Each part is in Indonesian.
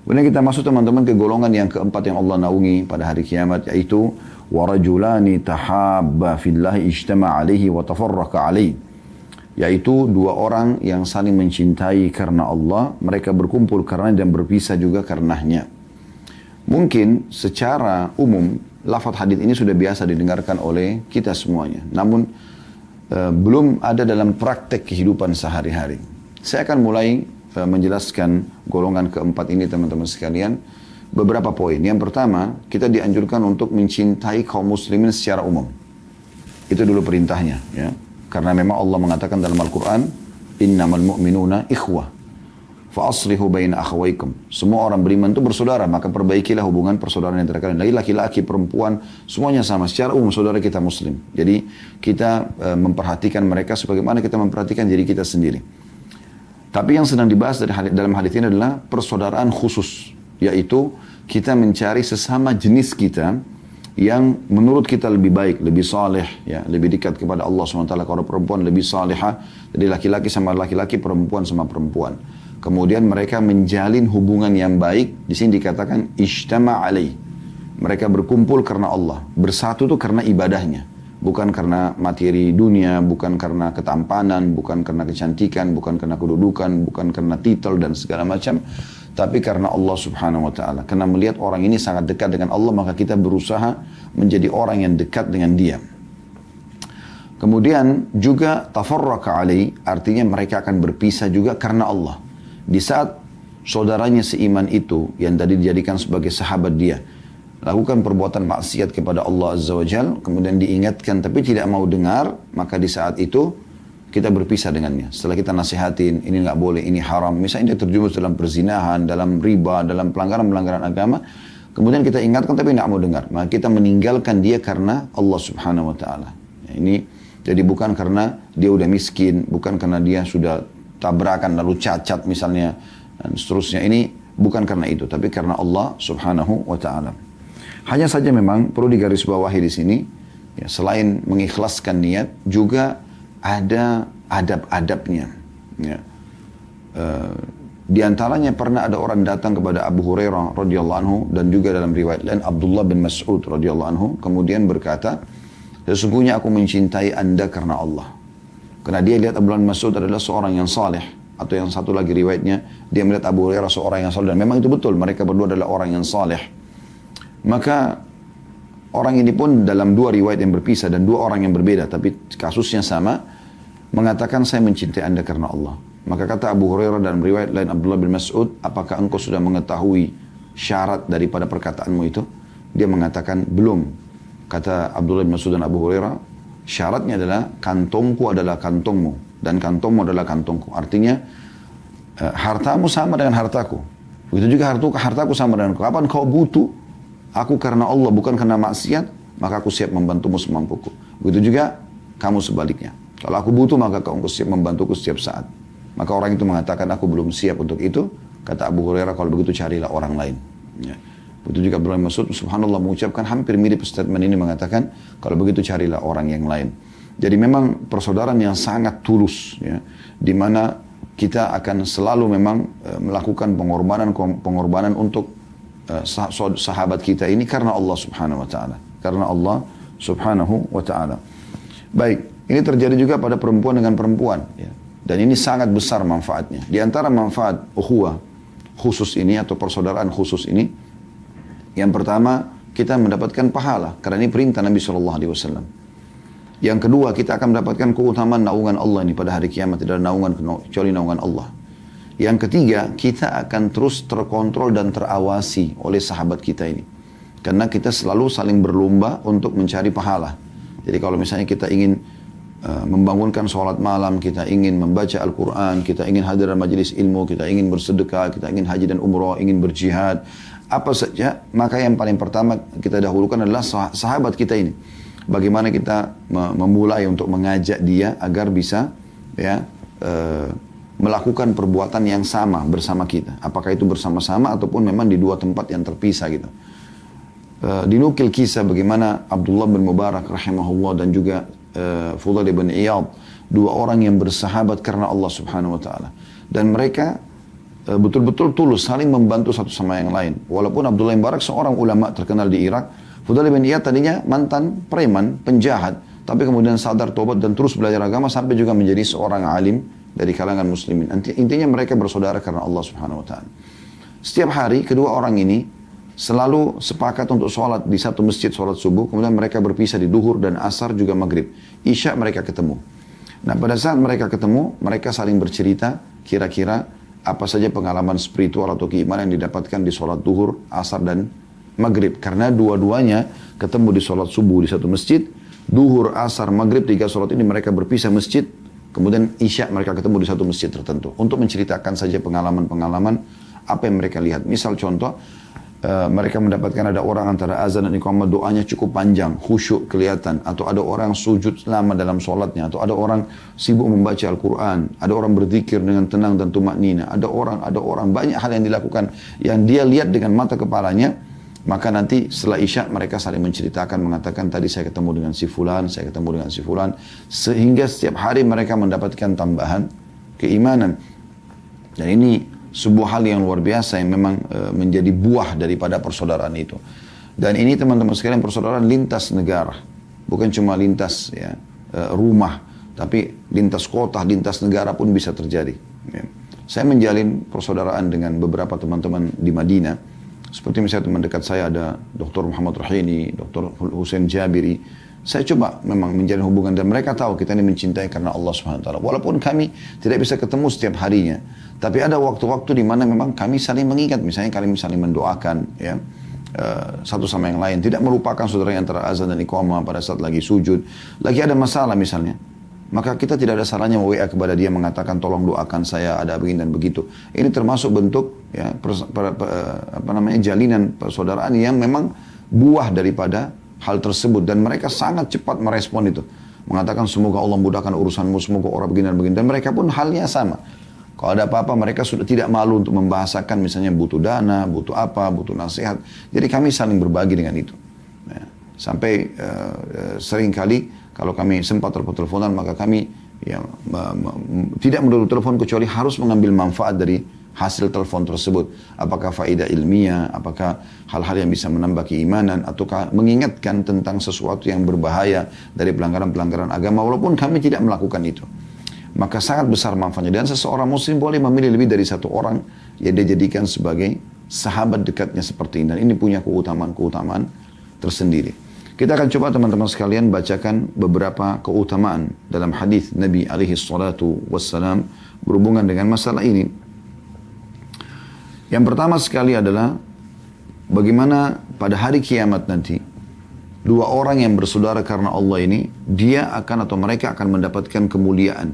Kemudian kita masuk teman-teman ke golongan yang keempat yang Allah naungi pada hari kiamat, yaitu warajulani tahabba fillahi ijtama alaihi wa tafarraqa alaihi, yaitu dua orang yang saling mencintai karena Allah, mereka berkumpul karena dan berpisah juga karenanya. Mungkin secara umum lafaz hadis ini sudah biasa didengarkan oleh kita semuanya, namun belum ada dalam praktek kehidupan sehari-hari. Saya akan mulai menjelaskan golongan keempat ini teman-teman sekalian, beberapa poin. Yang pertama, kita dianjurkan untuk mencintai kaum muslimin secara umum. Itu dulu perintahnya, ya. Karena memang Allah mengatakan dalam Al-Quran, innamal mu'minuna ikhwah, fa'aslihu baina akhawaikum. Semua orang beriman itu bersaudara, maka perbaikilah hubungan persaudaraan antara kalian. Laki-laki, perempuan, semuanya sama. Secara umum saudara kita muslim. Jadi kita memperhatikan mereka sebagaimana kita memperhatikan diri kita sendiri. Tapi yang sedang dibahas dalam hadis ini adalah persaudaraan khusus, yaitu kita mencari sesama jenis kita yang menurut kita lebih baik, lebih saleh, ya, lebih dekat kepada Allah SWT. Kalau perempuan lebih salihah, jadi laki-laki sama laki-laki, perempuan sama perempuan. Kemudian mereka menjalin hubungan yang baik. Di sini dikatakan ijtama alaih. Mereka berkumpul karena Allah, bersatu itu karena ibadahnya. Bukan karena materi dunia, bukan karena ketampanan, bukan karena kecantikan, bukan karena kedudukan, bukan karena titel dan segala macam. Tapi karena Allah Subhanahu wa Ta'ala. Karena melihat orang ini sangat dekat dengan Allah, maka kita berusaha menjadi orang yang dekat dengan dia. Kemudian juga tafarraqa alai, artinya mereka akan berpisah juga karena Allah. Di saat saudaranya seiman itu, yang tadi dijadikan sebagai sahabat dia, lakukan perbuatan maksiat kepada Allah Azza wa Jal, kemudian diingatkan tapi tidak mau dengar, maka di saat itu kita berpisah dengannya. Setelah kita nasihatin, ini nggak boleh, ini haram. Misalnya dia terjerumus dalam perzinahan, dalam riba, dalam pelanggaran-pelanggaran agama, kemudian kita ingatkan tapi nggak mau dengar. Maka kita meninggalkan dia karena Allah Subhanahu wa Ta'ala. Ini jadi bukan karena dia udah miskin, bukan karena dia sudah tabrakan lalu cacat misalnya, dan seterusnya. Ini bukan karena itu, tapi karena Allah Subhanahu wa Ta'ala. Hanya saja memang perlu digarisbawahi di sini, ya, selain mengikhlaskan niat, juga ada adab-adabnya. Ya. Di antaranya pernah ada orang datang kepada Abu Hurairah radhiyallahu anhu, dan juga dalam riwayat lain Abdullah bin Mas'ud radhiyallahu anhu, kemudian berkata, sesungguhnya aku mencintai anda karena Allah. Karena dia lihat Abdullah bin Mas'ud adalah seorang yang saleh. Atau yang satu lagi riwayatnya, dia melihat Abu Hurairah seorang yang saleh, dan memang itu betul, mereka berdua adalah orang yang saleh. Maka orang ini pun dalam dua riwayat yang berpisah dan dua orang yang berbeda, tapi kasusnya sama, mengatakan saya mencintai anda karena Allah. Maka kata Abu Hurairah dalam riwayat lain Abdullah bin Mas'ud, apakah engkau sudah mengetahui syarat daripada perkataanmu itu? Dia mengatakan belum. Kata Abdullah bin Mas'ud dan Abu Hurairah, syaratnya adalah kantongku adalah kantongmu dan kantongmu adalah kantongku. Artinya hartamu sama dengan hartaku. Begitu juga hartaku sama dengan kau. Kapan kau butuh aku karena Allah, bukan karena maksiat, maka aku siap membantumu semampuku. Begitu juga kamu sebaliknya. Kalau aku butuh, maka kau siap membantuku setiap saat. Maka orang itu mengatakan, aku belum siap untuk itu. Kata Abu Hurairah, kalau begitu carilah orang lain. Ya. Begitu juga Abdullah bin Mas'ud, subhanallah, mengucapkan hampir mirip statement ini, mengatakan, kalau begitu carilah orang yang lain. Jadi memang persaudaraan yang sangat tulus, ya, di mana kita akan selalu memang melakukan pengorbanan untuk sahabat kita ini karena Allah Subhanahu wa Ta'ala. Karena Allah Subhanahu wa Ta'ala. Baik, ini terjadi juga pada perempuan dengan perempuan, ya. Dan ini sangat besar manfaatnya. Di antara manfaat ukhuwah khusus ini atau persaudaraan khusus ini, yang pertama kita mendapatkan pahala karena ini perintah Nabi SAW. Yang kedua, kita akan mendapatkan keutamaan naungan Allah ini pada hari kiamat, tidak ada naungan kecuali naungan Allah. Yang ketiga, kita akan terus terkontrol dan terawasi oleh sahabat kita ini. Karena kita selalu saling berlomba untuk mencari pahala. Jadi kalau misalnya kita ingin membangunkan sholat malam, kita ingin membaca Al-Quran, kita ingin hadir dalam majelis ilmu, kita ingin bersedekah, kita ingin haji dan umrah, ingin berjihad, apa saja, maka yang paling pertama kita dahulukan adalah sahabat kita ini. Bagaimana kita memulai untuk mengajak dia agar bisa, ya, melakukan perbuatan yang sama bersama kita. Apakah itu bersama-sama ataupun memang di dua tempat yang terpisah gitu. Dinukil kisah bagaimana Abdullah bin Mubarak rahimahullah dan juga Fudail bin Iyad, dua orang yang bersahabat karena Allah Subhanahu wa Ta'ala. Dan mereka betul-betul tulus, saling membantu satu sama yang lain. Walaupun Abdullah bin Mubarak seorang ulama terkenal di Irak, Fudail bin Iyad tadinya mantan preman, penjahat, tapi kemudian sadar tobat dan terus belajar agama sampai juga menjadi seorang alim dari kalangan muslimin. Intinya mereka bersaudara karena Allah Subhanahu wa taala. Setiap hari kedua orang ini selalu sepakat untuk sholat di satu masjid, sholat subuh, kemudian mereka berpisah di duhur dan asar juga maghrib. Isya mereka ketemu. Nah pada saat mereka ketemu, mereka saling bercerita kira-kira apa saja pengalaman spiritual atau keimanan yang didapatkan di sholat duhur, asar dan maghrib. Karena dua-duanya ketemu di sholat subuh di satu masjid, duhur, asar, maghrib, 3 sholat ini mereka berpisah masjid, kemudian isya mereka ketemu di satu masjid tertentu. Untuk menceritakan saja pengalaman-pengalaman apa yang mereka lihat. Misal contoh, mereka mendapatkan ada orang antara azan dan iqamah doanya cukup panjang, khusyuk kelihatan, atau ada orang sujud lama dalam sholatnya, atau ada orang sibuk membaca Al-Quran, ada orang berzikir dengan tenang dan tumak nina, ada orang, banyak hal yang dilakukan yang dia lihat dengan mata kepalanya. Maka nanti setelah isya mereka saling menceritakan, mengatakan tadi saya ketemu dengan si fulan, saya ketemu dengan si fulan, sehingga setiap hari mereka mendapatkan tambahan keimanan. Dan ini sebuah hal yang luar biasa yang memang menjadi buah daripada persaudaraan itu. Dan ini teman-teman sekalian, persaudaraan lintas negara, bukan cuma lintas ya, rumah, tapi lintas kota, lintas negara pun bisa terjadi. Ya. Saya menjalin persaudaraan dengan beberapa teman-teman di Madinah, seperti misalnya teman dekat saya ada Dr. Muhammad Rahini, Dr. Hussein Jabiri. Saya coba memang menjalin hubungan dan mereka tahu kita ini mencintai karena Allah Subhanahu wa taala. Walaupun kami tidak bisa ketemu setiap harinya, tapi ada waktu-waktu di mana memang kami saling mengingat, misalnya kami saling mendoakan ya, satu sama yang lain, tidak melupakan saudara yang antara azan dan iqamah pada saat lagi sujud, lagi ada masalah misalnya. Maka kita tidak ada salahnya WA kepada dia mengatakan tolong doakan saya ada begini dan begitu. Ini termasuk bentuk ya, jalinan persaudaraan yang memang buah daripada hal tersebut, dan mereka sangat cepat merespon itu. Mengatakan semoga Allah mudahkan urusanmu, semoga orang begini dan begini. Dan mereka pun halnya sama. Kalau ada apa-apa mereka sudah tidak malu untuk membahasakan misalnya butuh dana, butuh apa, butuh nasihat. Jadi kami saling berbagi dengan itu. Ya. Sampai sering kali kalau kami sempat teleponan maka kami ya, tidak menutup telepon kecuali harus mengambil manfaat dari hasil telepon tersebut. Apakah faedah ilmiah, apakah hal-hal yang bisa menambah keimanan, ataukah mengingatkan tentang sesuatu yang berbahaya dari pelanggaran-pelanggaran agama, walaupun kami tidak melakukan itu. Maka sangat besar manfaatnya. Dan seseorang muslim boleh memilih lebih dari satu orang yang dia jadikan sebagai sahabat dekatnya seperti ini. Dan ini punya keutamaan-keutamaan tersendiri. Kita akan coba teman-teman sekalian bacakan beberapa keutamaan dalam hadis Nabi alaihi salatu wassalam berhubungan dengan masalah ini. Yang pertama sekali adalah bagaimana pada hari kiamat nanti dua orang yang bersaudara karena Allah ini, dia akan atau mereka akan mendapatkan kemuliaan,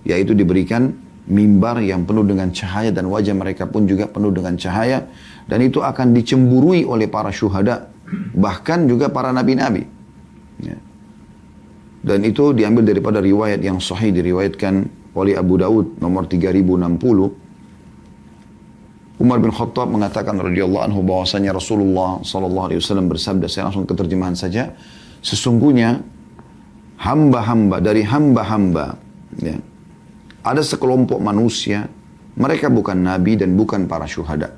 yaitu diberikan mimbar yang penuh dengan cahaya dan wajah mereka pun juga penuh dengan cahaya, dan itu akan dicemburui oleh para syuhada, bahkan juga para nabi-nabi. Ya. Dan itu diambil daripada riwayat yang sahih, diriwayatkan oleh Abu Daud nomor 3060. Umar bin Khattab mengatakan radhiyallahu anhu bahwasanya Rasulullah sallallahu alaihi wasallam bersabda, saya langsung ke terjemahan saja, sesungguhnya hamba-hamba dari hamba-hamba ya, ada sekelompok manusia, mereka bukan nabi dan bukan para syuhada.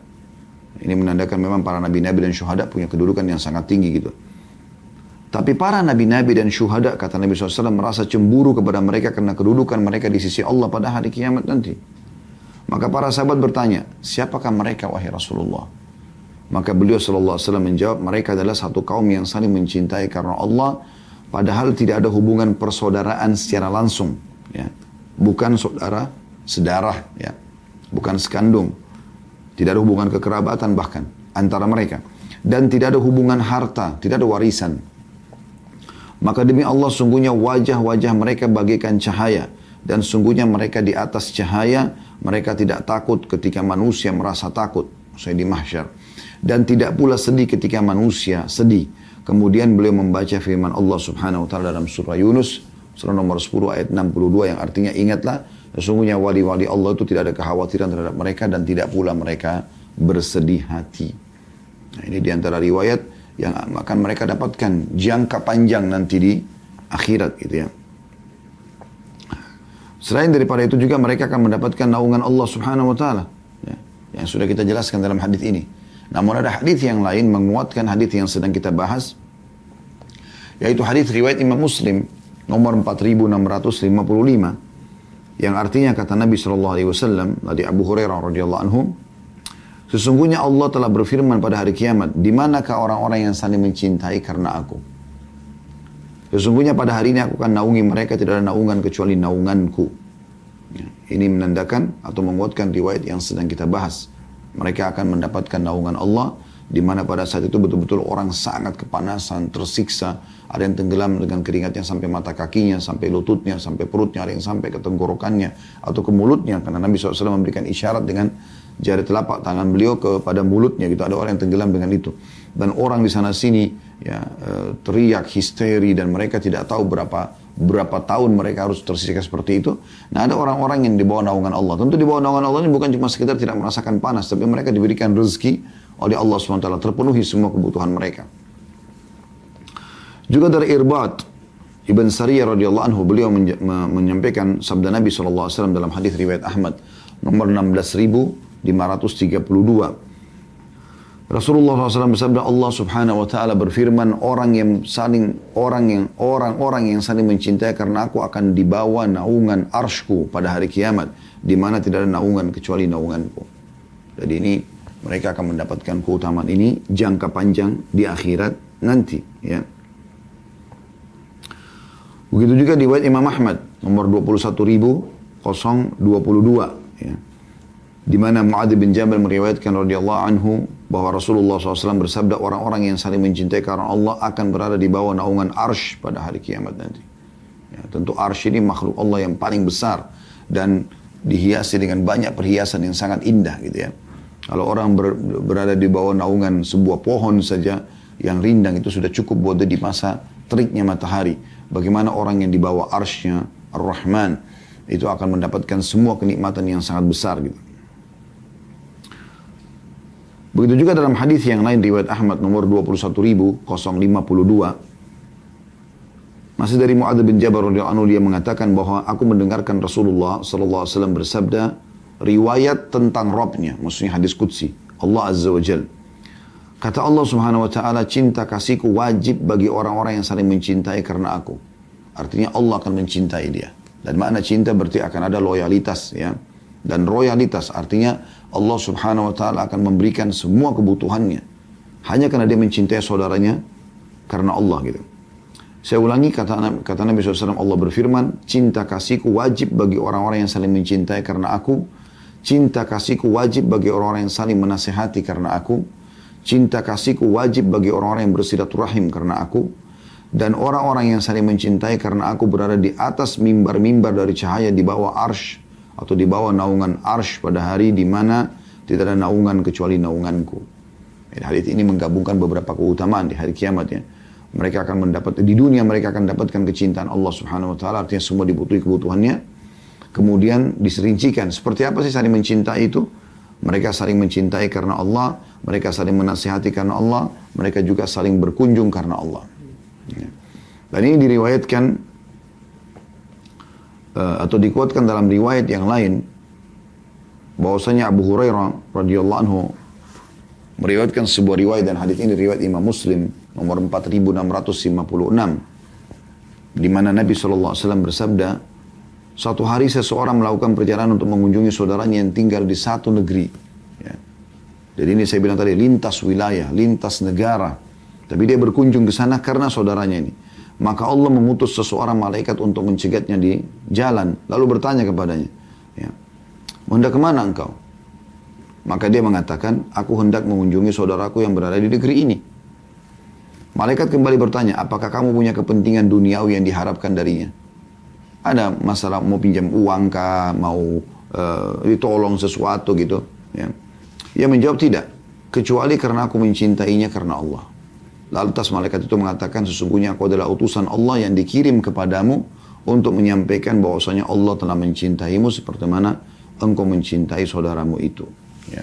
Ini menandakan memang para nabi-nabi dan syuhada punya kedudukan yang sangat tinggi gitu. Tapi para nabi-nabi dan syuhada, kata Nabi SAW, merasa cemburu kepada mereka karena kedudukan mereka di sisi Allah pada hari kiamat nanti. Maka para sahabat bertanya, siapakah mereka wahai Rasulullah? Maka beliau SAW menjawab, mereka adalah satu kaum yang saling mencintai karena Allah, padahal tidak ada hubungan persaudaraan secara langsung. Ya. Bukan saudara, sedarah, ya. Bukan sekandung. Tidak ada hubungan kekerabatan bahkan antara mereka. Dan tidak ada hubungan harta, tidak ada warisan. Maka demi Allah sungguhnya wajah-wajah mereka bagaikan cahaya. Dan sungguhnya mereka di atas cahaya, mereka tidak takut ketika manusia merasa takut. Saya di mahsyar. Dan tidak pula sedih ketika manusia sedih. Kemudian beliau membaca firman Allah Subhanahu wa taala dalam surah Yunus, surah nomor 10 ayat 62 yang artinya ingatlah, sesungguhnya wali-wali Allah itu tidak ada kekhawatiran terhadap mereka dan tidak pula mereka bersedih hati. Nah, ini diantara riwayat yang akan mereka dapatkan jangka panjang nanti di akhirat gitu ya. Selain daripada itu juga mereka akan mendapatkan naungan Allah Subhanahu wa taala. Ya. yang sudah kita jelaskan dalam hadis ini. Namun ada hadis yang lain menguatkan hadis yang sedang kita bahas, yaitu hadis riwayat Imam Muslim nomor 4655, yang artinya kata Nabi SAW dari Abu Hurairah radhiyallahu anhu, sesungguhnya Allah telah berfirman pada hari kiamat, di manakah orang-orang yang saling mencintai karena aku? Sesungguhnya pada hari ini aku akan naungi mereka, tidak ada naungan kecuali naunganku. Ya, ini menandakan atau menguatkan riwayat yang sedang kita bahas. Mereka akan mendapatkan naungan Allah, di mana pada saat itu betul-betul orang sangat kepanasan, tersiksa. Ada yang tenggelam dengan keringatnya sampai mata kakinya, sampai lututnya, sampai perutnya, ada yang sampai ke tenggorokannya atau ke mulutnya. Karena Nabi SAW memberikan isyarat dengan jari telapak tangan beliau kepada mulutnya gitu. Ada orang yang tenggelam dengan itu. Dan orang di sana sini ya teriak histeri dan mereka tidak tahu berapa tahun mereka harus tersiksa seperti itu. Nah, ada orang-orang yang di bawah naungan Allah. Tentu di bawah naungan Allah ini bukan cuma sekedar tidak merasakan panas, tapi mereka diberikan rezeki oleh Allah SWT, terpenuhi semua kebutuhan mereka. Juga dari Irbad Ibn Sariyah radhiyallahu anhu, beliau menyampaikan sabda Nabi SAW dalam hadis riwayat Ahmad nomor 16.532. Rasulullah SAW bersabda, Allah Subhanahu wa taala berfirman, orang-orang yang saling mencintai karena aku akan dibawa naungan arshku pada hari kiamat, di mana tidak ada naungan kecuali naunganku. Jadi ini mereka akan mendapatkan keutamaan ini jangka panjang di akhirat nanti, ya. Begitu juga riwayat Imam Ahmad nomor 21.022, ya. Di mana Mu'adz bin Jabal meriwayatkan radhiyallahu anhu bahwa Rasulullah SAW bersabda, orang-orang yang saling mencintai karena Allah akan berada di bawah naungan arsy pada hari kiamat nanti. Ya, tentu arsy ini makhluk Allah yang paling besar dan dihiasi dengan banyak perhiasan yang sangat indah gitu ya. Kalau orang berada di bawah naungan sebuah pohon saja yang rindang itu sudah cukup buat dia di masa teriknya matahari. Bagaimana orang yang di bawah arsy-nya Ar-Rahman itu akan mendapatkan semua kenikmatan yang sangat besar gitu. Begitu juga dalam hadis yang lain riwayat Ahmad nomor 21.052, masih dari Mu'adz bin Jabal radhiyallahu anhu, dia mengatakan bahwa aku mendengarkan Rasulullah sallallahu alaihi wasallam bersabda, riwayat tentang Rabbnya, maksudnya hadis qudsi, Allah Azza wa Jalla. Kata Allah Subhanahu wa taala, cinta kasihku wajib bagi orang-orang yang saling mencintai karena aku. Artinya Allah akan mencintai dia. Dan makna cinta berarti akan ada loyalitas, ya. Dan loyalitas artinya Allah Subhanahu wa taala akan memberikan semua kebutuhannya hanya karena dia mencintai saudaranya karena Allah gitu. Saya ulangi kata Nabi SAW, Allah berfirman, cinta kasihku wajib bagi orang-orang yang saling mencintai karena aku. Cinta kasihku wajib bagi orang-orang yang saling menasihati karena aku. Cinta kasihku wajib bagi orang-orang yang bersilaturahim karena aku. Dan orang-orang yang saling mencintai karena aku berada di atas mimbar-mimbar dari cahaya di bawah arsy atau di bawah naungan arsy pada hari di mana tidak ada naungan kecuali naunganku. Hadis ini menggabungkan beberapa keutamaan di hari kiamat ya. Mereka akan mendapat, di dunia mereka akan mendapatkan kecintaan Allah Subhanahu wa taala, artinya semua dibutuhi kebutuhannya. Kemudian diserincikan seperti apa sih saling mencintai itu? Mereka saling mencintai karena Allah, mereka saling menasihati karena Allah, mereka juga saling berkunjung karena Allah. Ya. Dan ini diriwayatkan atau dikuatkan dalam riwayat yang lain bahwasanya Abu Hurairah radhiyallahu anhu meriwayatkan sebuah riwayat, dan hadis ini riwayat Imam Muslim nomor 4656, di mana Nabi SAW bersabda, suatu hari seseorang melakukan perjalanan untuk mengunjungi saudaranya yang tinggal di satu negeri. Ya. Jadi ini saya bilang tadi lintas wilayah, lintas negara, tapi dia berkunjung ke sana karena saudaranya ini. Maka Allah mengutus seseorang malaikat untuk mencegatnya di jalan, lalu bertanya kepadanya, ya, hendak kemana engkau? Maka dia mengatakan, aku hendak mengunjungi saudaraku yang berada di negeri ini. Malaikat kembali bertanya, apakah kamu punya kepentingan duniawi yang diharapkan darinya? Ada masalah mau pinjam uang kah, mau ditolong sesuatu gitu? Ya. Ia menjawab tidak, kecuali karena aku mencintainya karena Allah. Lantas malaikat itu mengatakan, sesungguhnya aku adalah utusan Allah yang dikirim kepadamu untuk menyampaikan bahwasanya Allah telah mencintaimu seperti mana engkau mencintai saudaramu itu. Ya.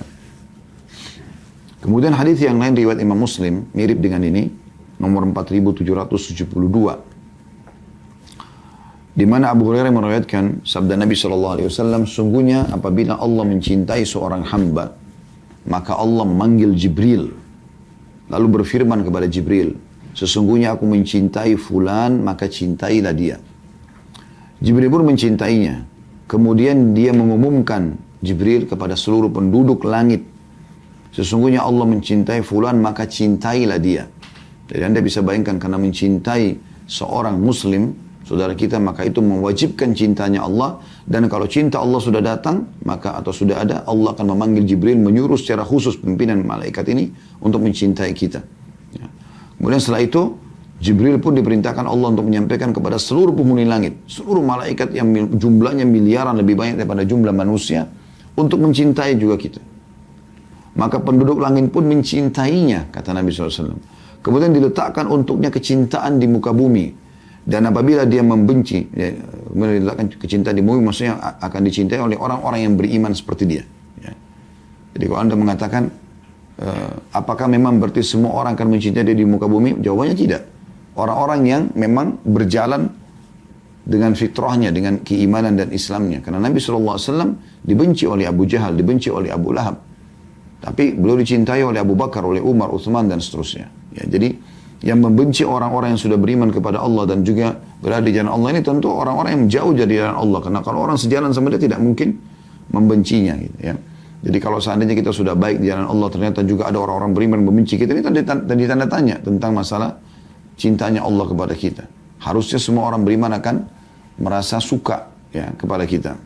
Kemudian hadis yang lain riwayat Imam Muslim mirip dengan ini, nomor 4772, di mana Abu Hurairah meriwayatkan sabda Nabi SAW, sungguhnya apabila Allah mencintai seorang hamba, Maka Allah memanggil Jibril. Lalu berfirman kepada Jibril, sesungguhnya aku mencintai fulan, maka cintailah dia. Jibril pun mencintainya. Kemudian dia mengumumkan, Jibril, kepada seluruh penduduk langit, sesungguhnya Allah mencintai fulan, maka cintailah dia. Jadi Anda bisa bayangkan, karena mencintai seorang muslim, saudara kita, maka itu mewajibkan cintanya Allah. Dan kalau cinta Allah sudah datang, maka atau sudah ada, Allah akan memanggil Jibril, menyuruh secara khusus pimpinan malaikat ini untuk mencintai kita. Ya. Kemudian setelah itu, Jibril pun diperintahkan Allah untuk menyampaikan kepada seluruh penghuni langit, seluruh malaikat yang jumlahnya miliaran lebih banyak daripada jumlah manusia, untuk mencintai juga kita. Maka penduduk langit pun mencintainya, kata Nabi SAW. Kemudian diletakkan untuknya kecintaan di muka bumi. Dan apabila dia membenci, kemudian diletakkan kecintaan di bumi, maksudnya akan dicintai oleh orang-orang yang beriman seperti dia. Ya. Jadi kalau Anda mengatakan, apakah memang berarti semua orang akan mencintai dia di muka bumi? Jawabannya tidak. Orang-orang yang memang berjalan dengan fitrahnya, dengan keimanan dan Islamnya. Karena Nabi SAW dibenci oleh Abu Jahal, dibenci oleh Abu Lahab. Tapi beliau dicintai oleh Abu Bakar, oleh Umar, Uthman, dan seterusnya. Ya, jadi yang membenci orang-orang yang sudah beriman kepada Allah dan juga berada di jalan Allah ini tentu orang-orang yang jauh dari jalan Allah. Karena kalau orang sejalan sama dia tidak mungkin membencinya. Gitu, ya. Jadi kalau seandainya kita sudah baik di jalan Allah, ternyata juga ada orang-orang beriman membenci kita, ini tanda tanya tentang masalah cintanya Allah kepada kita. Harusnya semua orang beriman akan merasa suka ya kepada kita.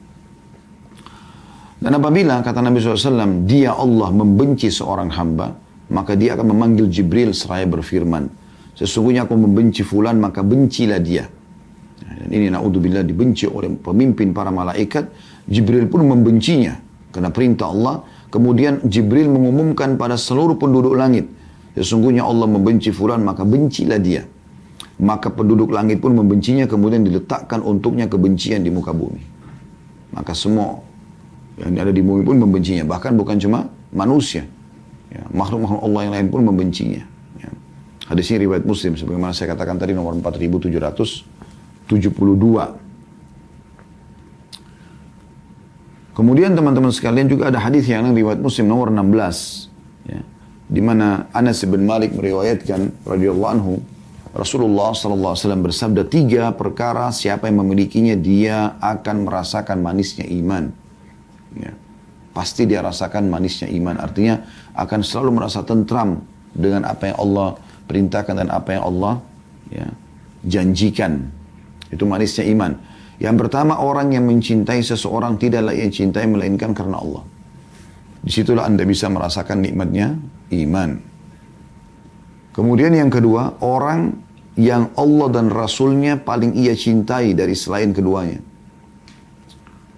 Dan apabila, kata Nabi SAW, dia Allah membenci seorang hamba, maka dia akan memanggil Jibril seraya berfirman, sesungguhnya aku membenci fulan, maka bencilah dia. Dan ini na'udzubillah dibenci oleh pemimpin para malaikat. Jibril pun membencinya karena perintah Allah. Kemudian Jibril mengumumkan pada seluruh penduduk langit, sesungguhnya Allah membenci fulan, maka bencilah dia. Maka penduduk langit pun membencinya, kemudian diletakkan untuknya kebencian di muka bumi. Maka semua yang ada di bumi pun membencinya. Bahkan bukan cuma manusia, ya, makhluk-makhluk Allah yang lain pun membencinya. Ya. Hadis ini riwayat Muslim, sebagaimana saya katakan tadi, nomor 4772. Kemudian teman-teman sekalian juga ada hadis yang lain riwayat Muslim nomor 16, ya, di mana Anas bin Malik meriwayatkan radhiyallahu anhu, Rasulullah SAW bersabda, 3 perkara siapa yang memilikinya dia akan merasakan manisnya iman. Ya. Pasti dia rasakan manisnya iman. Artinya akan selalu merasa tentram dengan apa yang Allah perintahkan dan apa yang Allah ya, janjikan. Itu manisnya iman. Yang pertama, orang yang mencintai seseorang tidaklah ia cintai melainkan karena Allah. Disitulah Anda bisa merasakan nikmatnya iman. Kemudian yang kedua, orang yang Allah dan Rasulnya paling ia cintai dari selain keduanya.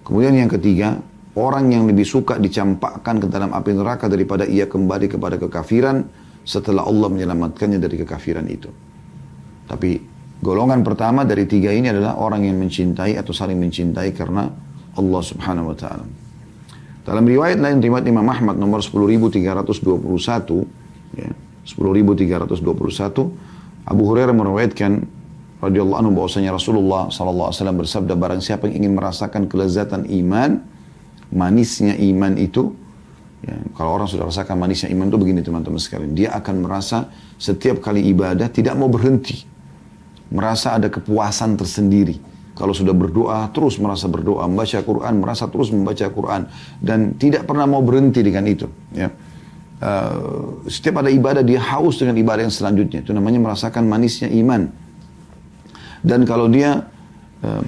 Kemudian yang ketiga, orang yang lebih suka dicampakkan ke dalam api neraka daripada ia kembali kepada kekafiran setelah Allah menyelamatkannya dari kekafiran itu. Tapi golongan pertama dari 3 ini adalah orang yang mencintai atau saling mencintai karena Allah Subhanahu wa ta'ala. Dalam riwayat lain, riwayat Imam Ahmad nomor 10.321, ya, 10.321, Abu Hurairah meriwayatkan radhiyallahu anhu bahwasanya Rasulullah SAW bersabda, barang siapa yang ingin merasakan kelezatan iman, manisnya iman itu, ya, kalau orang sudah rasakan manisnya iman itu begini teman-teman sekalian, dia akan merasa setiap kali ibadah tidak mau berhenti, merasa ada kepuasan tersendiri. Kalau sudah berdoa, terus merasa berdoa, membaca Quran, merasa terus membaca Quran, dan tidak pernah mau berhenti dengan itu. Ya. Setiap ada ibadah, dia haus dengan ibadah yang selanjutnya. Itu namanya merasakan manisnya iman. Dan kalau dia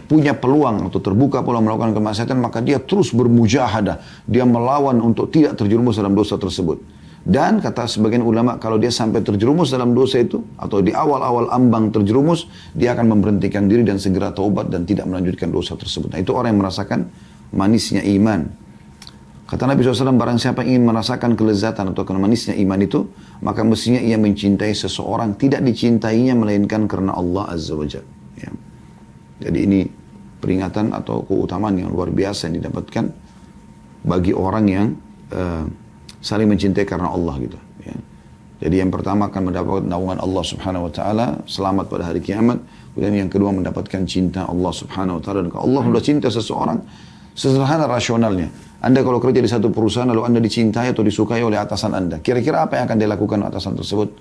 punya peluang atau terbuka peluang melakukan kemaksiatan, maka dia terus bermujahadah. Dia melawan untuk tidak terjerumus dalam dosa tersebut. Dan kata sebagian ulama, kalau dia sampai terjerumus dalam dosa itu, atau di awal-awal ambang terjerumus, dia akan memberhentikan diri dan segera taubat dan tidak melanjutkan dosa tersebut. Nah, itu orang yang merasakan manisnya iman. Kata Nabi SAW, barang siapa ingin merasakan kelezatan atau manisnya iman itu, maka mestinya ia mencintai seseorang, tidak dicintainya melainkan karena Allah Azza wa Jalla. Ya. Jadi ini peringatan atau keutamaan yang luar biasa yang didapatkan bagi orang yang saling mencintai karena Allah gitu. Ya. Jadi yang pertama akan mendapatkan naungan Allah Subhanahu Wa Taala, selamat pada hari kiamat. Kemudian yang kedua mendapatkan cinta Allah Subhanahu Wa Taala. Dan kalau Allah sudah cinta seseorang, Sederhana rasionalnya. Anda kalau kerja di satu perusahaan lalu Anda dicintai atau disukai oleh atasan Anda, kira-kira apa yang akan dilakukan atasan tersebut?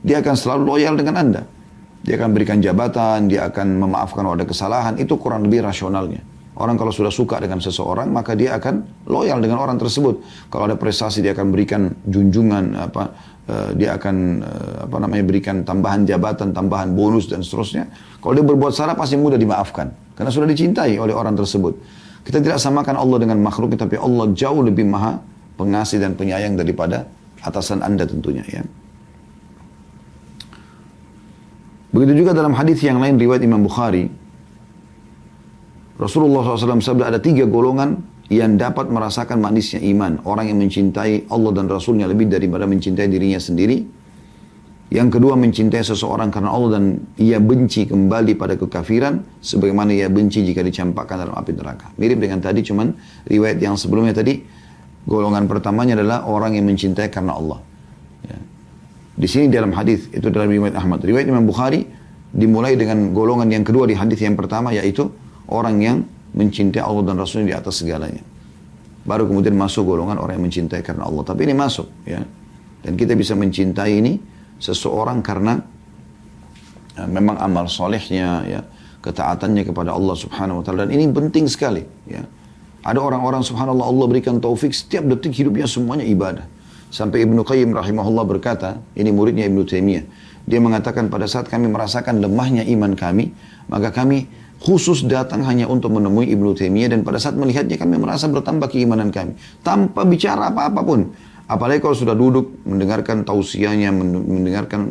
Dia akan selalu loyal dengan Anda. Dia akan berikan jabatan, dia akan memaafkan kalau ada kesalahan. Itu kurang lebih rasionalnya. Orang kalau sudah suka dengan seseorang, maka dia akan loyal dengan orang tersebut. Kalau ada prestasi, dia akan berikan junjungan, dia akan berikan tambahan jabatan, tambahan bonus dan seterusnya. Kalau dia berbuat salah, pasti mudah dimaafkan. Karena sudah dicintai oleh orang tersebut. Kita tidak samakan Allah dengan makhluk, tapi Allah jauh lebih maha pengasih dan penyayang daripada atasan Anda tentunya, ya. Begitu juga dalam hadis yang lain riwayat Imam Bukhari, Rasulullah SAW sabda ada 3 golongan yang dapat merasakan manisnya iman. Orang yang mencintai Allah dan Rasulnya lebih daripada mencintai dirinya sendiri. Yang kedua mencintai seseorang karena Allah dan ia benci kembali pada kekafiran sebagaimana ia benci jika dicampakkan dalam api neraka. Mirip dengan tadi, cuman riwayat yang sebelumnya tadi, golongan pertamanya adalah orang yang mencintai karena Allah. Ya. Di sini dalam hadis itu dalam riwayat Ahmad. Riwayat Imam Bukhari dimulai dengan golongan yang kedua di hadis yang pertama, yaitu orang yang mencintai Allah dan Rasulnya di atas segalanya. Baru kemudian masuk golongan orang yang mencintai karena Allah. Tapi ini masuk, ya. Dan kita bisa mencintai ini seseorang karena memang amal solehnya, ya, ketaatannya kepada Allah Subhanahu Wa Taala. Dan ini penting sekali, ya. Ada orang-orang Subhanallah Allah berikan taufik setiap detik hidupnya semuanya ibadah. Sampai Ibnu Qayyim rahimahullah berkata, ini muridnya Ibnu Taimiyah, dia mengatakan pada saat kami merasakan lemahnya iman kami, maka kami khusus datang hanya untuk menemui Ibnu Taimiyah, dan pada saat melihatnya kami merasa bertambah keimanan kami tanpa bicara apa-apa pun. Apalagi kalau sudah duduk mendengarkan tausiahnya, mendengarkan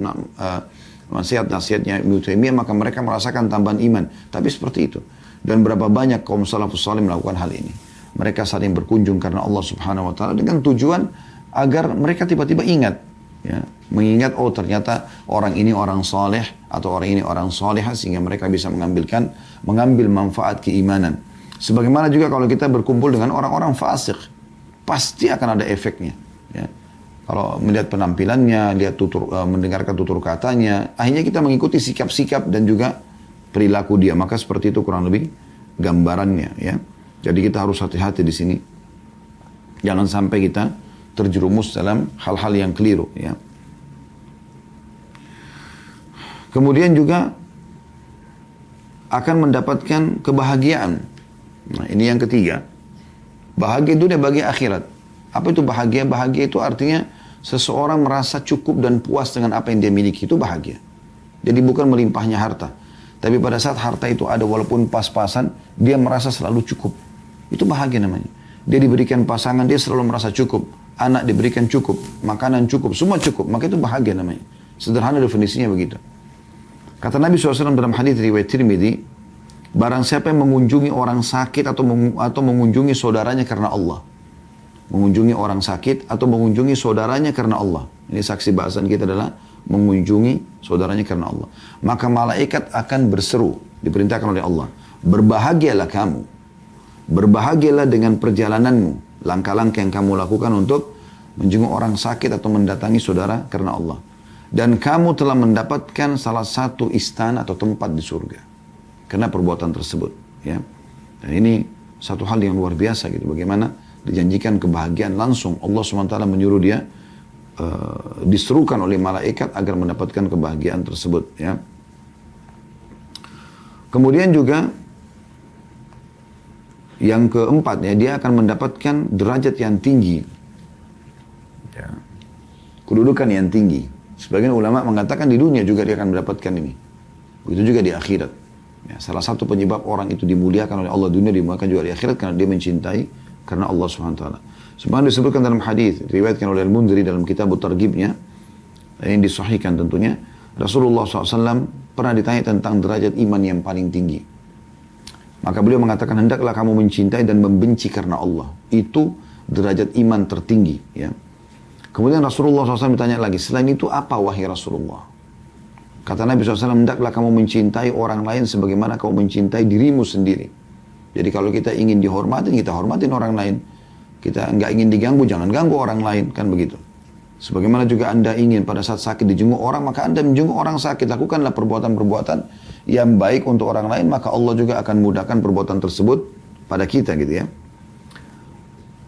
nasihat-nasihatnya Ibnu Taimiyah, maka mereka merasakan tambahan iman. Tapi seperti itu. Dan berapa banyak kaum salafus salih melakukan hal ini. Mereka saling berkunjung karena Allah Subhanahu Wa Taala dengan tujuan agar mereka tiba-tiba ingat, ya, mengingat oh ternyata orang ini orang saleh atau orang ini orang salihah, sehingga mereka bisa mengambil manfaat keimanan. Sebagaimana juga kalau kita berkumpul dengan orang-orang fasik, pasti akan ada efeknya. Ya. Kalau melihat penampilannya, mendengarkan tutur katanya, akhirnya kita mengikuti sikap-sikap dan juga perilaku dia. Maka seperti itu kurang lebih gambarannya, ya. Jadi kita harus hati-hati di sini. Jangan sampai kita terjerumus dalam hal-hal yang keliru, ya. Kemudian juga akan mendapatkan kebahagiaan. Nah, ini yang ketiga. Bahagia dunia, bahagia akhirat. Apa itu bahagia? Bahagia itu artinya seseorang merasa cukup dan puas dengan apa yang dia miliki, itu bahagia. Jadi bukan melimpahnya harta. Tapi pada saat harta itu ada walaupun pas-pasan, dia merasa selalu cukup. Itu bahagia namanya. Dia diberikan pasangan, dia selalu merasa cukup. Anak diberikan cukup, makanan cukup, semua cukup. Maka itu bahagia namanya. Sederhana definisinya begitu. Kata Nabi SAW dalam hadis riwayat Tirmidzi, barang siapa yang mengunjungi orang sakit atau mengunjungi saudaranya karena Allah. Mengunjungi orang sakit atau mengunjungi saudaranya karena Allah. Ini saksi bahasan kita adalah mengunjungi saudaranya karena Allah. Maka malaikat akan berseru, diperintahkan oleh Allah. Berbahagialah kamu. Berbahagialah dengan perjalananmu. Langkah-langkah yang kamu lakukan untuk menjenguk orang sakit atau mendatangi saudara karena Allah. Dan kamu telah mendapatkan salah satu istana atau tempat di surga. Karena perbuatan tersebut. Ya. Dan ini satu hal yang luar biasa gitu. Bagaimana dijanjikan kebahagiaan langsung. Allah SWT menyuruh dia diserukan oleh malaikat agar mendapatkan kebahagiaan tersebut. Ya. Kemudian juga yang keempat, ya, dia akan mendapatkan derajat yang tinggi, ya, kedudukan yang tinggi. Sebagian ulama mengatakan di dunia juga dia akan mendapatkan ini. Begitu juga di akhirat. Ya, salah satu penyebab orang itu dimuliakan oleh Allah dunia, dimuliakan juga di akhirat karena dia mencintai karena Allah Subhanahu Wa Taala. Sebagaimana disebutkan dalam hadis diriwayatkan oleh Al-Mundhiri dalam kitab Targhibnya, yang disahihkan tentunya, Rasulullah SAW pernah ditanya tentang derajat iman yang paling tinggi. Maka beliau mengatakan, hendaklah kamu mencintai dan membenci karena Allah. Itu derajat iman tertinggi. Ya. Kemudian Rasulullah SAW ditanya lagi, selain itu apa wahai Rasulullah? Kata Nabi SAW, hendaklah kamu mencintai orang lain sebagaimana kamu mencintai dirimu sendiri. Jadi kalau kita ingin dihormatin, kita hormatin orang lain. Kita nggak ingin diganggu, jangan ganggu orang lain. Kan begitu. Sebagaimana juga Anda ingin pada saat sakit dijenguk orang, maka Anda menjenguk orang sakit. Lakukanlah perbuatan-perbuatan yang baik untuk orang lain, maka Allah juga akan mudahkan perbuatan tersebut pada kita gitu ya.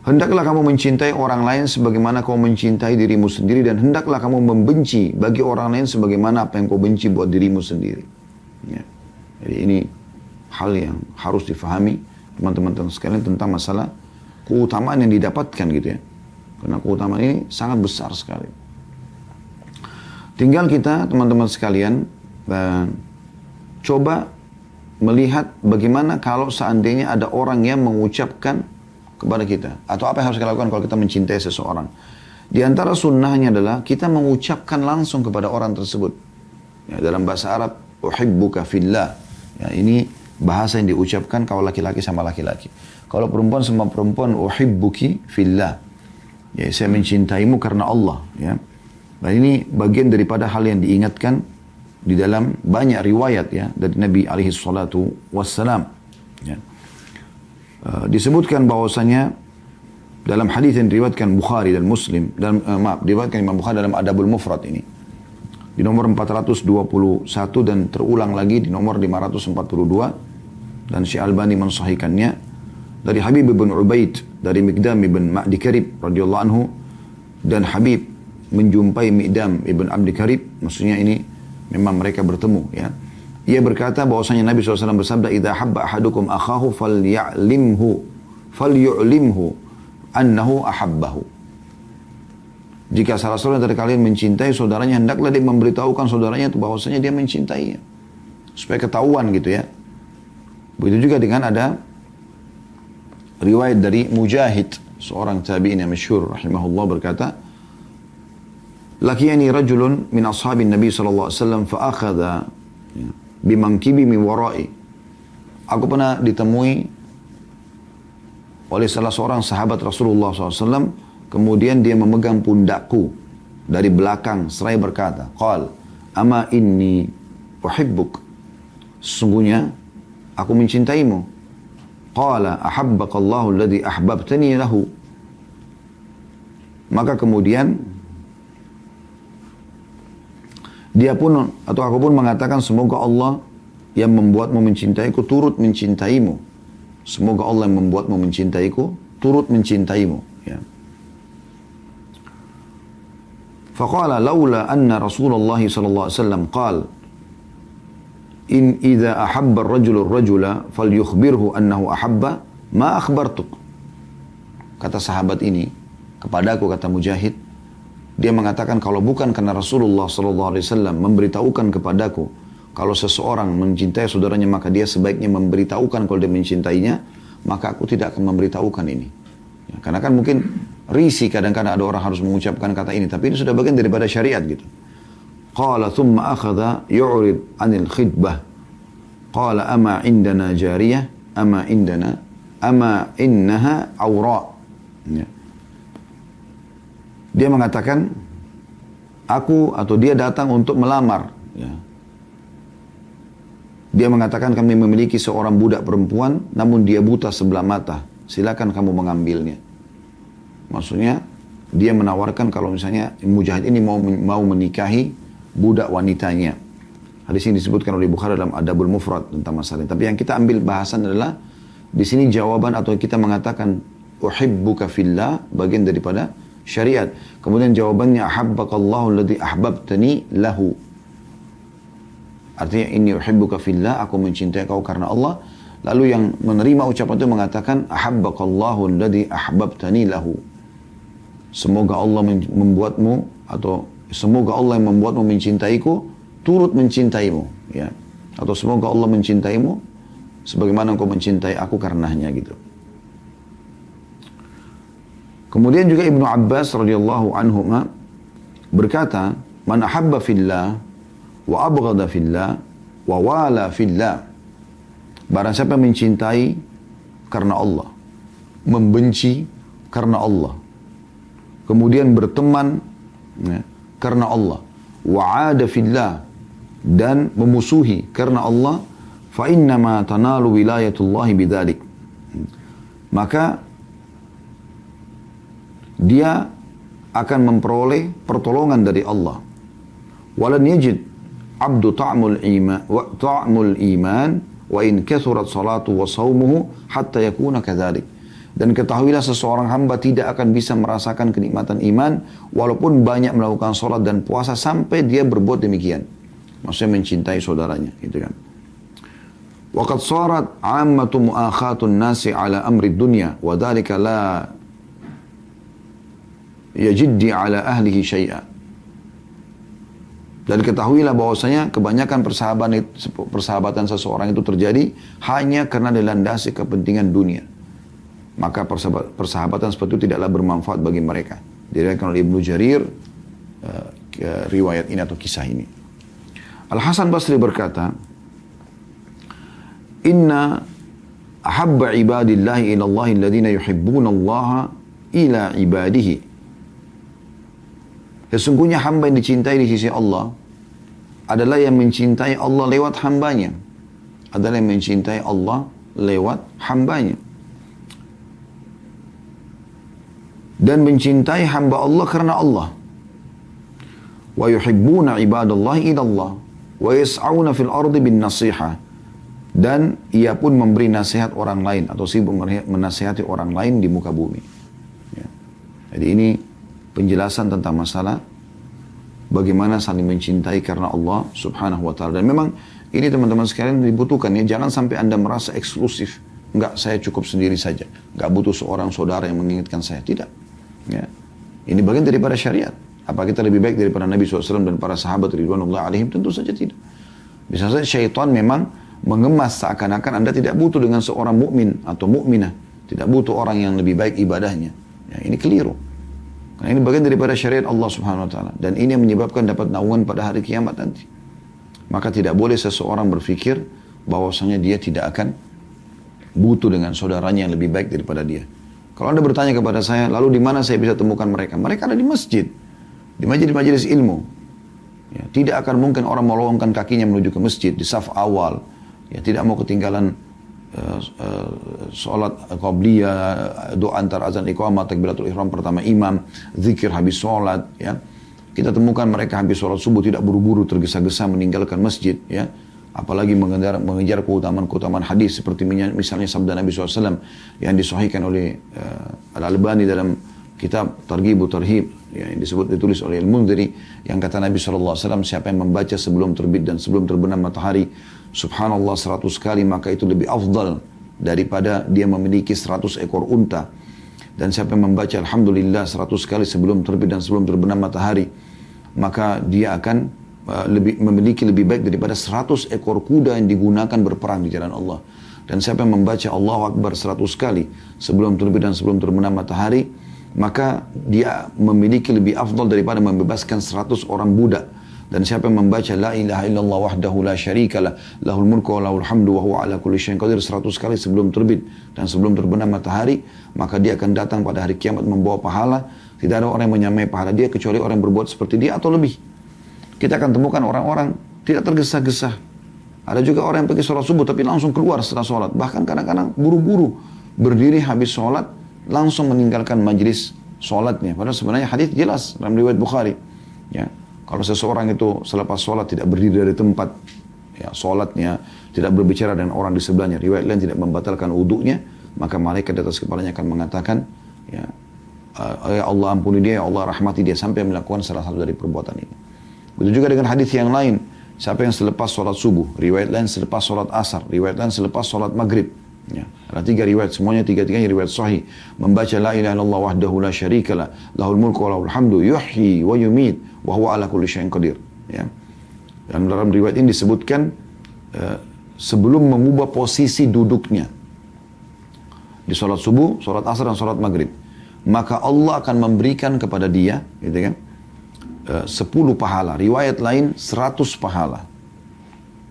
Hendaklah kamu mencintai orang lain sebagaimana kau mencintai dirimu sendiri, dan hendaklah kamu membenci bagi orang lain sebagaimana apa yang kau benci buat dirimu sendiri. Ya. Jadi ini hal yang harus difahami teman-teman sekalian tentang masalah keutamaan yang didapatkan gitu ya. Karena keutamaan ini sangat besar sekali. Tinggal kita teman-teman sekalian coba melihat bagaimana kalau seandainya ada orang yang mengucapkan kepada kita, atau apa yang harus kita lakukan kalau kita mencintai seseorang. Di antara sunnahnya adalah kita mengucapkan langsung kepada orang tersebut. Ya, dalam bahasa Arab, uhibbuka fillah. Ya, ini bahasa yang diucapkan kalau laki-laki sama laki-laki. Kalau perempuan sama perempuan, uhibbuki fillah. Ya, saya mencintaimu karena Allah. Ya. Dan ini bagian daripada hal yang diingatkan di dalam banyak riwayat ya dari Nabi alaihi salatu wassalam. Ya. Disebutkan bahwasanya dalam hadis yang diriwayatkan Bukhari dan Muslim, diriwayatkan Imam Bukhari dalam Adabul Mufrad ini, di nomor 421 dan terulang lagi di nomor 542, dan Syekh Albani mensahihkannya dari Habib bin Ubaid dari Miqdam bin Ma'di Karib radhiyallahu anhu, dan Habib menjumpai Miqdam ibn Abdi Karib, maksudnya ini memang mereka bertemu ya. Ia berkata bahwasanya Nabi SAW bersabda, "Idza habba ahadukum akhahu falyu'limhu annahu ahabbahu." Jika salah seorang dari kalian mencintai saudaranya, hendaklah dia memberitahukan saudaranya itu bahwasanya dia mencintainya, supaya ketahuan gitu ya. Begitu juga dengan ada riwayat dari Mujahid, seorang tabi'in yang masyhur rahimahullah, berkata, "Laqiyani rajulun min ashabin Nabi sallallahu alaihi wasallam fa akhadha bimangkibi min wara'i." Aku pernah ditemui oleh salah seorang sahabat Rasulullah SAW, kemudian dia memegang pundakku dari belakang seraya berkata, "Qal, ama inni uhibbuk." Sesungguhnya aku mencintaimu. Qala, "Ahabbakallahu alladhi ahbabtani lahu." Maka kemudian dia pun atau aku pun mengatakan, semoga Allah yang membuatmu mencintaiku turut mencintaimu. Semoga Allah yang membuatmu mencintaiku turut mencintaimu. Ya. Faqala laula anna Rasulullah sallallahu alaihi wasallam qala in idza ahabba ar-rajulu ar-rajula falyukhbirhu annahu ahabba ma akhbartuk. Kata sahabat ini kepadaku, kata Mujahid, dia mengatakan, kalau bukan karena Rasulullah SAW memberitahukan kepadaku kalau seseorang mencintai saudaranya, maka dia sebaiknya memberitahukan kalau dia mencintainya, maka aku tidak akan memberitahukan ini. Ya, karena kan mungkin risih kadang-kadang ada orang harus mengucapkan kata ini, tapi ini sudah bagian daripada syariat gitu. Qala thumma akhadha yu'rid 'anil khidbah. Qala ama indana jariyah, ama innaha awra. Ya. Dia mengatakan, dia datang untuk melamar. Ya. Dia mengatakan, kami memiliki seorang budak perempuan, namun dia buta sebelah mata. Silakan kamu mengambilnya. Maksudnya, dia menawarkan kalau misalnya Mujahid ini mau menikahi budak wanitanya. Hadis ini disebutkan oleh Bukhari dalam Adabul Mufrad tentang masalah ini. Tapi yang kita ambil bahasan adalah, di sini jawaban atau kita mengatakan, uhibbuka fillah, bagian daripada syariat. Kemudian jawabannya, ahabbakallahu alladhi ahbabtani lahu. Artinya, inni uhibbuka fillah, aku mencintai kau karena Allah. Lalu yang menerima ucapan itu mengatakan, ahabbakallahu alladhi ahbabtani lahu. Semoga Allah membuatmu, atau semoga Allah yang membuatmu mencintaiku, turut mencintaimu. Ya. Atau semoga Allah mencintaimu, sebagaimana engkau mencintai aku karenanya gitu. Kemudian juga Ibnu Abbas radhiyallahu anhu berkata, "Man ahabba fillah wa abghada fillah wa wala fillah." Barang siapa mencintai karena Allah, membenci karena Allah, kemudian berteman ya, karena Allah, wa ada fillah, dan memusuhi karena Allah, fa innama tanalu wilayatullahi bidzalik. Maka dia akan memperoleh pertolongan dari Allah. Walan yajid abdu ta'mul iman wa in kathurat salatu wa sawmuhu hatta yakuna kadzalik. Dan ketahuilah seseorang hamba tidak akan bisa merasakan kenikmatan iman walaupun banyak melakukan sholat dan puasa sampai dia berbuat demikian. Maksudnya mencintai saudaranya, gitu kan. Waqad sarat 'ammatu mu'akhatun nasi 'ala amri dunya wa dhalika la yajiddi 'ala ahlihi syai'a. Dan ketahuilah bahwasanya kebanyakan persahabatan seseorang itu terjadi hanya karena dilandasi kepentingan dunia. Maka persahabatan seperti itu tidaklah bermanfaat bagi mereka. Diriwayatkan oleh Ibnu Jarir riwayat ini atau kisah ini. Al-Hasan Basri berkata, Inna ahabba ibadillahi ila Allahi alladhina yuhibbuna Allah ila ibadihi. Sesungguhnya hamba yang dicintai di sisi Allah adalah yang mencintai Allah lewat hambanya. Adalah yang mencintai Allah lewat hambanya. Dan mencintai hamba Allah karena Allah. Wa yuhibbuna ibadallahi ila Allah. Wa yas'auna fil ardi bin nasiha. Dan ia pun memberi nasihat orang lain atau sibuk menasihati orang lain di muka bumi. Ya. Jadi ini penjelasan tentang masalah bagaimana saling mencintai karena Allah subhanahu wa ta'ala. Dan memang ini teman-teman sekalian dibutuhkan ya. Jangan sampai Anda merasa eksklusif. Enggak, saya cukup sendiri saja. Enggak butuh seorang saudara yang mengingatkan saya. Tidak. Ya. Ini bagian daripada syariat. Apa kita lebih baik daripada Nabi SAW dan para sahabat ridwanullah alaihim? Tentu saja tidak. Bisa saja syaitan memang mengemas seakan-akan Anda tidak butuh dengan seorang mukmin atau mukminah. Tidak butuh orang yang lebih baik ibadahnya. Ya, ini keliru. Karena ini bagian daripada syariat Allah subhanahu wa ta'ala. Dan ini yang menyebabkan dapat naungan pada hari kiamat nanti. Maka tidak boleh seseorang berpikir bahwasanya dia tidak akan butuh dengan saudaranya yang lebih baik daripada dia. Kalau Anda bertanya kepada saya, lalu di mana saya bisa temukan mereka? Mereka ada di masjid. Di majelis ilmu. Ya, tidak akan mungkin orang melonggarkan kakinya menuju ke masjid di saf awal. Ya, tidak mau ketinggalan sholat qabliyah, doa antar azan iqamah, takbiratul ihram pertama imam, zikir habis sholat. Ya. Kita temukan mereka habis sholat subuh tidak buru-buru tergesa-gesa meninggalkan masjid. Ya. Apalagi mengejar keutamaan hadis seperti misalnya sabda Nabi SAW yang disahihkan oleh Al-Albani dalam kitab Targhib Tarhib ya, yang ditulis oleh Al-Mundhiri yang kata Nabi SAW, siapa yang membaca sebelum terbit dan sebelum terbenam matahari subhanallah 100 kali maka itu lebih afdal daripada dia memiliki 100 ekor unta. Dan siapa yang membaca alhamdulillah 100 kali sebelum terbit dan sebelum terbenam matahari maka dia akan memiliki lebih baik daripada 100 ekor kuda yang digunakan berperang di jalan Allah. Dan siapa yang membaca Allahu Akbar 100 kali sebelum terbit dan sebelum terbenam matahari, maka dia memiliki lebih afdal daripada membebaskan 100 orang budak. Dan siapa yang membaca La ilaha illallah wahdahu la syarikalah lahul mulku wa lahul hamdu wa huwa ala kulli syai'in qadir 100 kali sebelum terbit dan sebelum terbenam matahari, maka dia akan datang pada hari kiamat membawa pahala. Tidak ada orang yang menyamai pahala dia kecuali orang yang berbuat seperti dia atau lebih. Kita akan temukan orang-orang tidak tergesa-gesa. Ada juga orang yang pergi sholat subuh tapi langsung keluar setelah sholat. Bahkan kadang-kadang buru-buru berdiri habis sholat langsung meninggalkan majlis sholatnya. Padahal sebenarnya hadis jelas dalam riwayat Bukhari. Ya, kalau seseorang itu selepas sholat tidak berdiri dari tempat ya, sholatnya, tidak berbicara dengan orang di sebelahnya, riwayat lain tidak membatalkan wudhunya, maka malaikat di atas kepalanya akan mengatakan, ya Allah ampuni dia, ya Allah rahmati dia sampai melakukan salah satu dari perbuatan ini. Begitu juga dengan hadis yang lain. Siapa yang selepas sholat subuh, riwayat lain selepas sholat asar, riwayat lain selepas sholat maghrib. Ya, ada 3 riwayat, semuanya tiga-tiganya riwayat sahih. Membaca la ilaha illallah wahdahu la syarikalah, lahul mulku wa lahul hamdu, yuhyi wa yumit, wa huwa ala kulli syai'in qadir. Ya. Dan dalam riwayat ini disebutkan sebelum mengubah posisi duduknya di sholat subuh, sholat asar dan sholat maghrib, maka Allah akan memberikan kepada dia, gitu kan? 10 pahala, riwayat lain 100 pahala.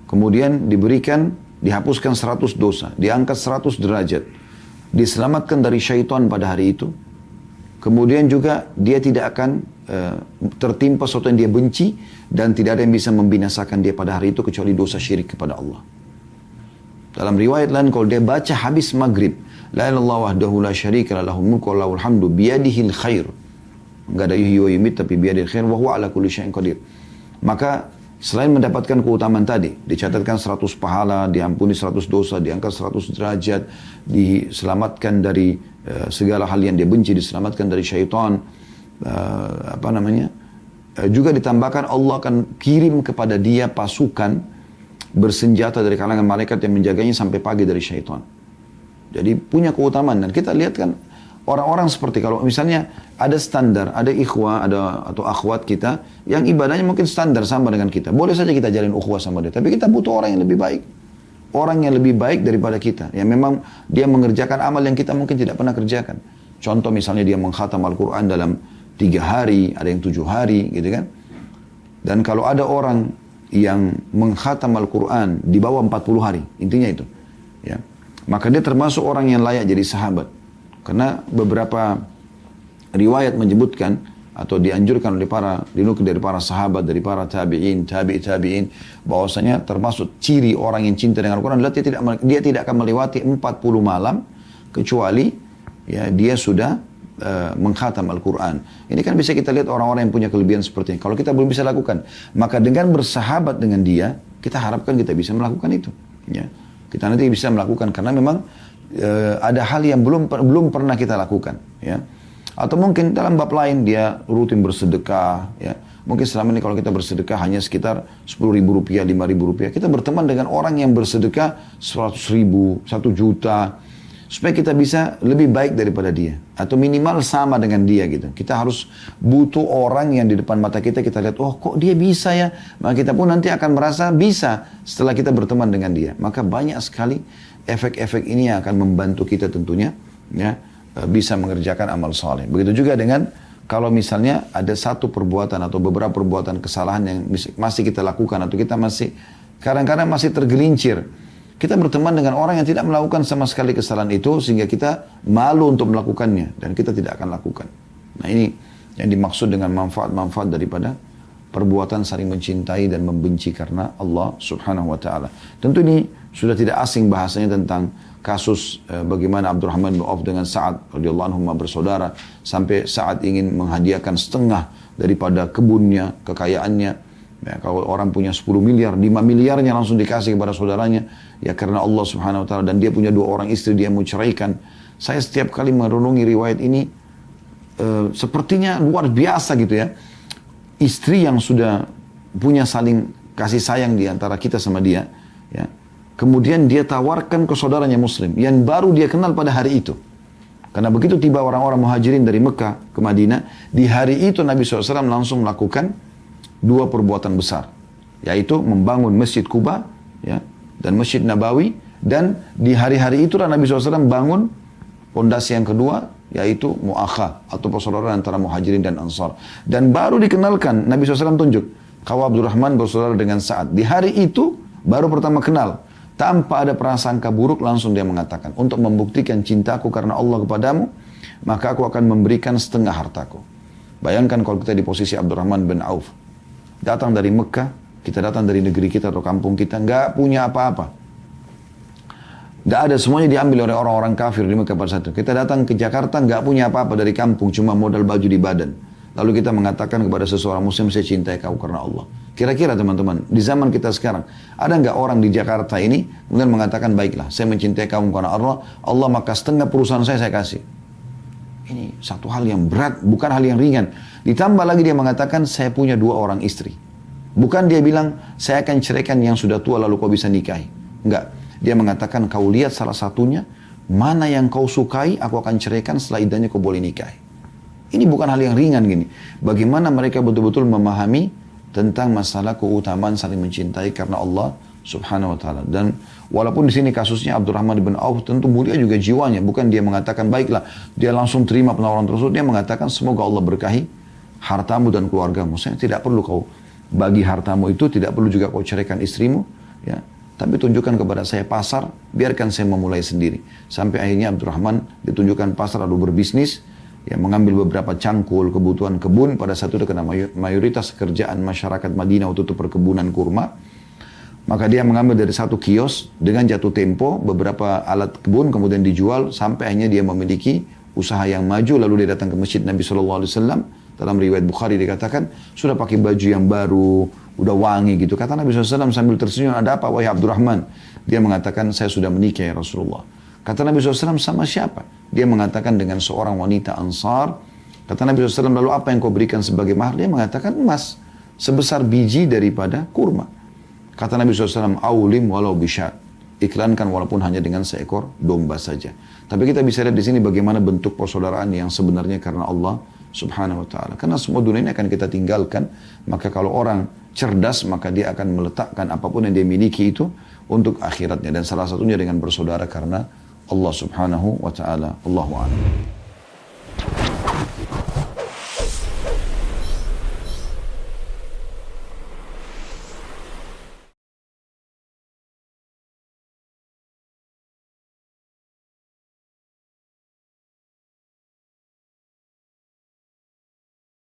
Kemudian dihapuskan 100 dosa, diangkat 100 derajat, diselamatkan dari syaitan pada hari itu. Kemudian juga dia tidak akan tertimpa sesuatu yang dia benci dan tidak ada yang bisa membinasakan dia pada hari itu kecuali dosa syirik kepada Allah. Dalam riwayat lain kalau dia baca habis maghrib, la ilaha illallah wahdahu la syarika lahul mulku wa lahul hamdu biyadihil khair. Enggak ada yuhyi wa yumiit tapi biyadil khair wa huwa ala kulli syai'in qadir. Maka selain mendapatkan keutamaan tadi, dicatatkan 100 pahala, diampuni 100 dosa, diangkat 100 derajat, diselamatkan dari segala hal yang dia benci diselamatkan dari syaitan. Juga ditambahkan Allah akan kirim kepada dia pasukan bersenjata dari kalangan malaikat yang menjaganya sampai pagi dari syaitan. Jadi punya keutamaan. Dan kita lihat kan orang-orang seperti kalau misalnya ada standar, ada ikhwah, atau akhwat kita yang ibadahnya mungkin standar sama dengan kita. Boleh saja kita jalin ukhuwah sama dia. Tapi kita butuh orang yang lebih baik. Orang yang lebih baik daripada kita. Yang memang dia mengerjakan amal yang kita mungkin tidak pernah kerjakan. Contoh misalnya dia mengkhatam Al-Quran dalam 3 hari, ada yang 7 hari gitu kan. Dan kalau ada orang yang mengkhatam Al-Quran di bawah 40 hari, intinya itu. Ya. Maka dia termasuk orang yang layak jadi sahabat. Karena beberapa riwayat menyebutkan atau dianjurkan dinukil dari para sahabat, dari para tabi'in, tabi'in, bahwasanya termasuk ciri orang yang cinta dengan Al-Quran adalah dia tidak akan melewati 40 malam kecuali ya dia sudah mengkhatam Al-Quran. Ini kan bisa kita lihat orang-orang yang punya kelebihan seperti ini. Kalau kita belum bisa lakukan, maka dengan bersahabat dengan dia, kita harapkan kita bisa melakukan itu. Ya. Kita nanti bisa melakukan karena memang ada hal yang belum pernah kita lakukan. Ya. Atau mungkin dalam bab lain dia rutin bersedekah. Ya. Mungkin selama ini kalau kita bersedekah hanya sekitar 10.000 rupiah, 5.000 rupiah. Kita berteman dengan orang yang bersedekah 100.000, 1 juta. Supaya kita bisa lebih baik daripada dia. Atau minimal sama dengan dia gitu. Kita harus butuh orang yang di depan mata kita lihat, oh kok dia bisa ya. Maka kita pun nanti akan merasa bisa setelah kita berteman dengan dia. Maka banyak sekali efek-efek ini yang akan membantu kita tentunya ya, bisa mengerjakan amal saleh. Begitu juga dengan kalau misalnya ada satu perbuatan atau beberapa perbuatan kesalahan yang masih kita lakukan atau kita masih kadang-kadang masih tergelincir. Kita berteman dengan orang yang tidak melakukan sama sekali kesalahan itu sehingga kita malu untuk melakukannya dan kita tidak akan lakukan. Nah ini yang dimaksud dengan manfaat-manfaat daripada perbuatan saling mencintai dan membenci karena Allah Subhanahu wa taala. Tentu ini sudah tidak asing bahasanya tentang kasus bagaimana Abdurrahman bin Auf dengan Sa'ad radhiyallahu anhu bersaudara sampai Sa'ad ingin menghadiahkan setengah daripada kebunnya, kekayaannya. Ya, kalau orang punya 10 miliar, 5 miliarnya langsung dikasih kepada saudaranya. Ya karena Allah Subhanahu wa ta'ala dan dia punya 2 orang istri dia mau ceraikan. Saya setiap kali merenungi riwayat ini sepertinya luar biasa gitu ya. Istri yang sudah punya saling kasih sayang di antara kita sama dia. Ya, kemudian dia tawarkan ke saudaranya muslim yang baru dia kenal pada hari itu. Karena begitu tiba orang-orang muhajirin dari Mekah ke Madinah. Di hari itu Nabi SAW langsung melakukan 2 perbuatan besar. Yaitu membangun Masjid Quba ya, dan Masjid Nabawi. Dan di hari-hari itulah Nabi SAW bangun pondasi yang kedua, yaitu mu'akhah atau persaudaraan antara muhajirin dan ansar. Dan baru dikenalkan, Nabi SAW tunjuk, kau Abdurrahman bersaudara dengan Sa'ad. Di hari itu baru pertama kenal. Tanpa ada prasangka buruk langsung dia mengatakan, untuk membuktikan cintaku karena Allah kepadamu, maka aku akan memberikan setengah hartaku. Bayangkan kalau kita di posisi Abdurrahman bin Auf. Datang dari Mekah, kita datang dari negeri kita atau kampung kita, nggak punya apa-apa. Nggak ada, semuanya diambil oleh orang-orang kafir di Mekah pada saat itu. Kita datang ke Jakarta, nggak punya apa-apa dari kampung, cuma modal baju di badan. Lalu kita mengatakan kepada seseorang muslim, saya cintai kau karena Allah. Kira-kira teman-teman, di zaman kita sekarang, ada nggak orang di Jakarta ini, kemudian mengatakan, baiklah, saya mencintai kamu karena Allah, Allah maka setengah perusahaan saya kasih. Ini satu hal yang berat, bukan hal yang ringan. Ditambah lagi dia mengatakan, saya punya 2 orang istri. Bukan dia bilang, saya akan ceraikan yang sudah tua lalu kau bisa nikahi. Enggak. Dia mengatakan, kau lihat salah satunya, mana yang kau sukai, aku akan ceraikan, setelah iddahnya kau boleh nikahi. Ini bukan hal yang ringan gini. Bagaimana mereka betul-betul memahami tentang masalah keutamaan saling mencintai karena Allah Subhanahu wa ta'ala. Dan walaupun di sini kasusnya Abdurrahman bin Auf tentu mulia juga jiwanya. Bukan dia mengatakan baiklah, dia langsung terima penawaran tersebut. Dia mengatakan semoga Allah berkahi hartamu dan keluargamu. Saya tidak perlu kau bagi hartamu itu, tidak perlu juga kau ceraikan istrimu. Ya. Tapi tunjukkan kepada saya pasar, biarkan saya memulai sendiri. Sampai akhirnya Abdurrahman ditunjukkan pasar lalu berbisnis. Ya, mengambil beberapa cangkul kebutuhan kebun. Pada saat itu karena mayoritas kerjaan masyarakat Madinah waktu itu perkebunan kurma. Maka dia mengambil dari satu kios dengan jatuh tempo beberapa alat kebun kemudian dijual sampai akhirnya dia memiliki usaha yang maju. Lalu dia datang ke masjid Nabi SAW. Dalam riwayat Bukhari dikatakan sudah pakai baju yang baru, udah wangi gitu. Kata Nabi SAW sambil tersenyum, ada apa wahai Abdurrahman? Dia mengatakan saya sudah menikah ya Rasulullah. Kata Nabi SAW, sama siapa? Dia mengatakan dengan seorang wanita Ansar. Kata Nabi SAW, lalu apa yang kau berikan sebagai mahar? Dia mengatakan emas sebesar biji daripada kurma. Kata Nabi SAW, aulim walau bisyat. Iklankan walaupun hanya dengan seekor domba saja. Tapi kita bisa lihat di sini bagaimana bentuk persaudaraan yang sebenarnya karena Allah Subhanahu wa ta'ala. Karena semua dunia ini akan kita tinggalkan. Maka kalau orang cerdas, maka dia akan meletakkan apapun yang dia miliki itu untuk akhiratnya. Dan salah satunya dengan bersaudara karena Allah Subhanahu wa ta'ala. Allahu a'lam.